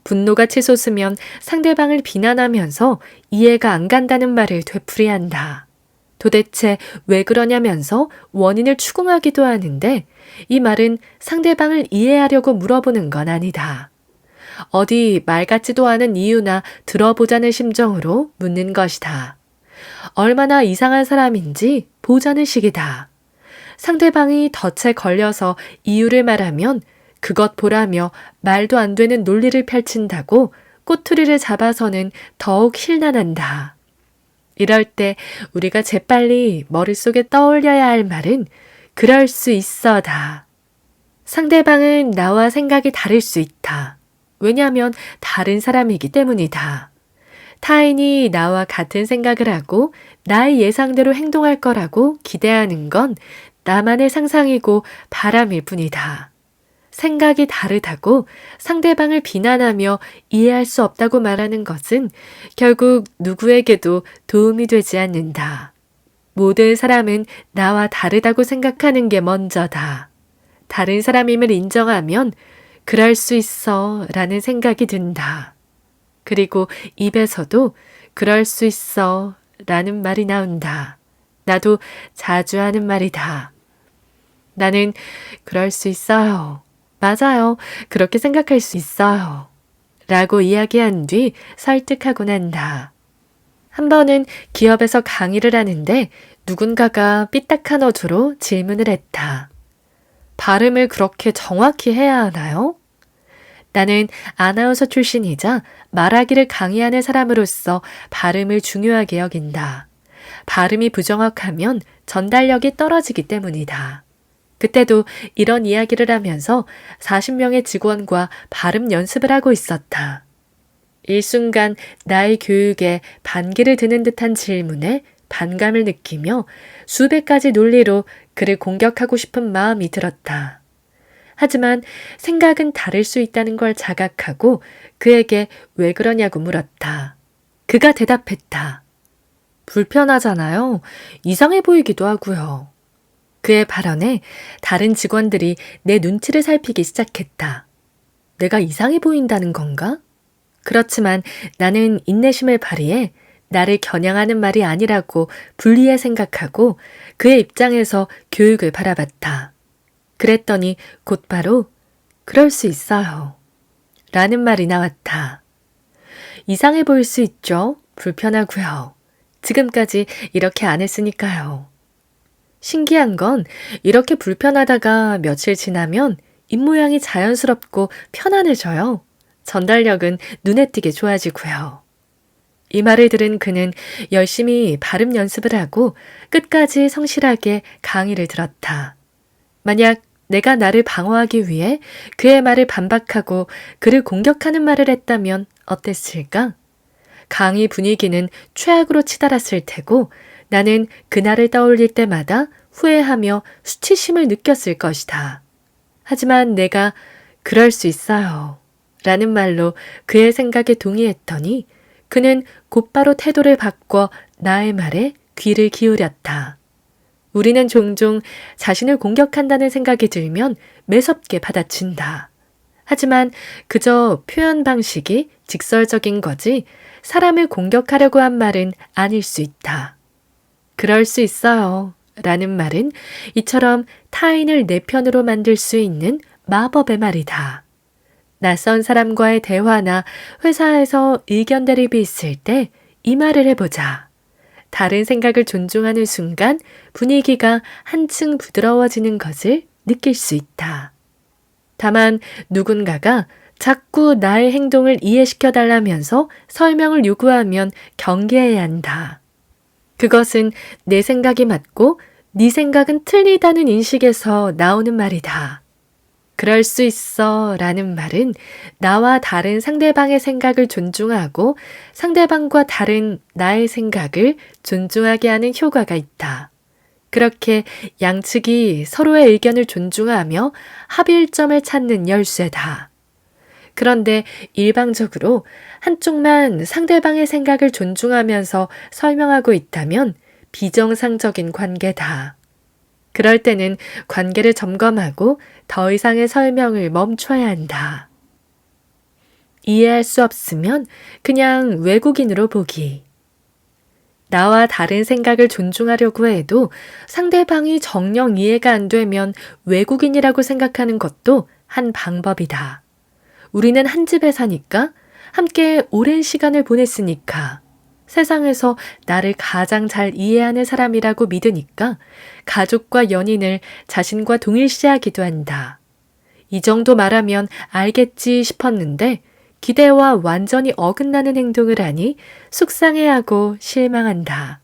Speaker 1: 분노가 치솟으면 상대방을 비난하면서 이해가 안 간다는 말을 되풀이한다. 도대체 왜 그러냐면서 원인을 추궁하기도 하는데 이 말은 상대방을 이해하려고 물어보는 건 아니다. 어디 말 같지도 않은 이유나 들어보자는 심정으로 묻는 것이다. 얼마나 이상한 사람인지 보자는 식이다. 상대방이 덫에 걸려서 이유를 말하면 그것 보라며 말도 안 되는 논리를 펼친다고 꼬투리를 잡아서는 더욱 힐난한다. 이럴 때 우리가 재빨리 머릿속에 떠올려야 할 말은 그럴 수 있어다. 상대방은 나와 생각이 다를 수 있다. 왜냐하면 다른 사람이기 때문이다. 타인이 나와 같은 생각을 하고 나의 예상대로 행동할 거라고 기대하는 건 나만의 상상이고 바람일 뿐이다. 생각이 다르다고 상대방을 비난하며 이해할 수 없다고 말하는 것은 결국 누구에게도 도움이 되지 않는다. 모든 사람은 나와 다르다고 생각하는 게 먼저다. 다른 사람임을 인정하면 그럴 수 있어 라는 생각이 든다. 그리고 입에서도 그럴 수 있어 라는 말이 나온다. 나도 자주 하는 말이다. 나는 그럴 수 있어요. 맞아요. 그렇게 생각할 수 있어요. 라고 이야기한 뒤 설득하곤 한다. 한 번은 기업에서 강의를 하는데 누군가가 삐딱한 어조로 질문을 했다. 발음을 그렇게 정확히 해야 하나요? 나는 아나운서 출신이자 말하기를 강의하는 사람으로서 발음을 중요하게 여긴다. 발음이 부정확하면 전달력이 떨어지기 때문이다. 그때도 이런 이야기를 하면서 40명의 직원과 발음 연습을 하고 있었다. 일순간 나의 교육에 반기를 드는 듯한 질문에 반감을 느끼며 수백 가지 논리로 그를 공격하고 싶은 마음이 들었다. 하지만 생각은 다를 수 있다는 걸 자각하고 그에게 왜 그러냐고 물었다. 그가 대답했다. 불편하잖아요. 이상해 보이기도 하고요. 그의 발언에 다른 직원들이 내 눈치를 살피기 시작했다. 내가 이상해 보인다는 건가? 그렇지만 나는 인내심을 발휘해 나를 겨냥하는 말이 아니라고 분리해 생각하고 그의 입장에서 교육을 바라봤다. 그랬더니 곧바로 그럴 수 있어요. 라는 말이 나왔다. 이상해 보일 수 있죠. 불편하고요. 지금까지 이렇게 안 했으니까요. 신기한 건 이렇게 불편하다가 며칠 지나면 입모양이 자연스럽고 편안해져요. 전달력은 눈에 띄게 좋아지고요. 이 말을 들은 그는 열심히 발음 연습을 하고 끝까지 성실하게 강의를 들었다. 만약 내가 나를 방어하기 위해 그의 말을 반박하고 그를 공격하는 말을 했다면 어땠을까? 강의 분위기는 최악으로 치달았을 테고 나는 그날을 떠올릴 때마다 후회하며 수치심을 느꼈을 것이다. 하지만 내가 그럴 수 있어요. 라는 말로 그의 생각에 동의했더니 그는 곧바로 태도를 바꿔 나의 말에 귀를 기울였다. 우리는 종종 자신을 공격한다는 생각이 들면 매섭게 받아친다. 하지만 그저 표현 방식이 직설적인 거지 사람을 공격하려고 한 말은 아닐 수 있다. 그럴 수 있어요. 라는 말은 이처럼 타인을 내 편으로 만들 수 있는 마법의 말이다. 낯선 사람과의 대화나 회사에서 의견 대립이 있을 때 이 말을 해보자. 다른 생각을 존중하는 순간 분위기가 한층 부드러워지는 것을 느낄 수 있다. 다만 누군가가 자꾸 나의 행동을 이해시켜 달라면서 설명을 요구하면 경계해야 한다. 그것은 내 생각이 맞고 네 생각은 틀리다는 인식에서 나오는 말이다. 그럴 수 있어 라는 말은 나와 다른 상대방의 생각을 존중하고 상대방과 다른 나의 생각을 존중하게 하는 효과가 있다. 그렇게 양측이 서로의 의견을 존중하며 합일점을 찾는 열쇠다. 그런데 일방적으로 한쪽만 상대방의 생각을 존중하면서 설명하고 있다면 비정상적인 관계다. 그럴 때는 관계를 점검하고 더 이상의 설명을 멈춰야 한다. 이해할 수 없으면 그냥 외국인으로 보기. 나와 다른 생각을 존중하려고 해도 상대방이 정녕 이해가 안 되면 외국인이라고 생각하는 것도 한 방법이다. 우리는 한 집에 사니까, 함께 오랜 시간을 보냈으니까, 세상에서 나를 가장 잘 이해하는 사람이라고 믿으니까 가족과 연인을 자신과 동일시하기도 한다. 이 정도 말하면 알겠지 싶었는데 기대와 완전히 어긋나는 행동을 하니 속상해하고 실망한다.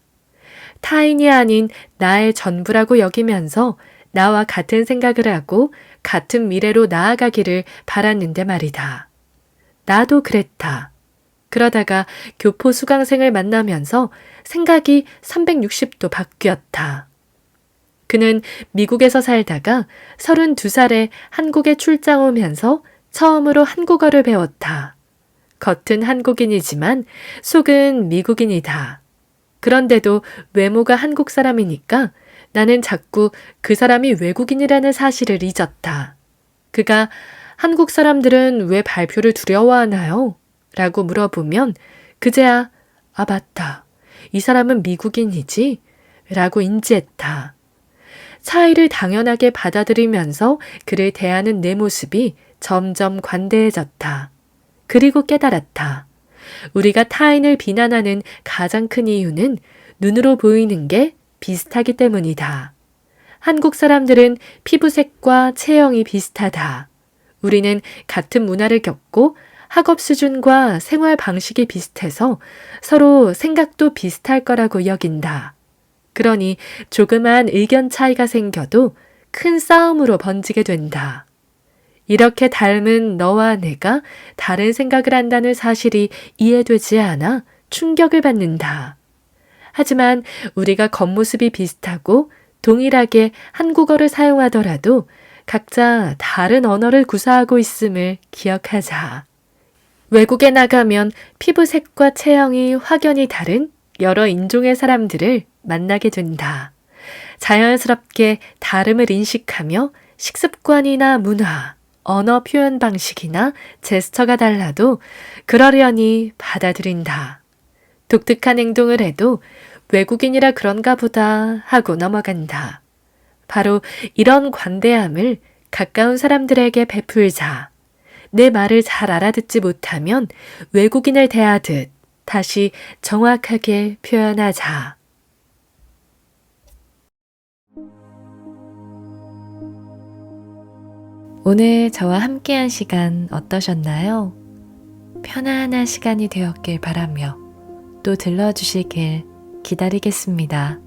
Speaker 1: 타인이 아닌 나의 전부라고 여기면서 나와 같은 생각을 하고 같은 미래로 나아가기를 바랐는데 말이다. 나도 그랬다. 그러다가 교포 수강생을 만나면서 생각이 360도 바뀌었다. 그는 미국에서 살다가 32살에 한국에 출장 오면서 처음으로 한국어를 배웠다. 겉은 한국인이지만 속은 미국인이다. 그런데도 외모가 한국 사람이니까 나는 자꾸 그 사람이 외국인이라는 사실을 잊었다. 그가 한국 사람들은 왜 발표를 두려워하나요? 라고 물어보면 그제야 아 맞다. 이 사람은 미국인이지? 라고 인지했다. 차이를 당연하게 받아들이면서 그를 대하는 내 모습이 점점 관대해졌다. 그리고 깨달았다. 우리가 타인을 비난하는 가장 큰 이유는 눈으로 보이는 게 비슷하기 때문이다. 한국 사람들은 피부색과 체형이 비슷하다. 우리는 같은 문화를 겪고 학업 수준과 생활 방식이 비슷해서 서로 생각도 비슷할 거라고 여긴다. 그러니 조그만 의견 차이가 생겨도 큰 싸움으로 번지게 된다. 이렇게 닮은 너와 내가 다른 생각을 한다는 사실이 이해되지 않아 충격을 받는다. 하지만 우리가 겉모습이 비슷하고 동일하게 한국어를 사용하더라도 각자 다른 언어를 구사하고 있음을 기억하자. 외국에 나가면 피부색과 체형이 확연히 다른 여러 인종의 사람들을 만나게 된다. 자연스럽게 다름을 인식하며 식습관이나 문화, 언어 표현 방식이나 제스처가 달라도 그러려니 받아들인다. 독특한 행동을 해도 외국인이라 그런가 보다 하고 넘어간다. 바로 이런 관대함을 가까운 사람들에게 베풀자. 내 말을 잘 알아듣지 못하면 외국인을 대하듯 다시 정확하게 표현하자. 오늘 저와 함께한 시간 어떠셨나요? 편안한 시간이 되었길 바라며 또 들러주시길 기다리겠습니다.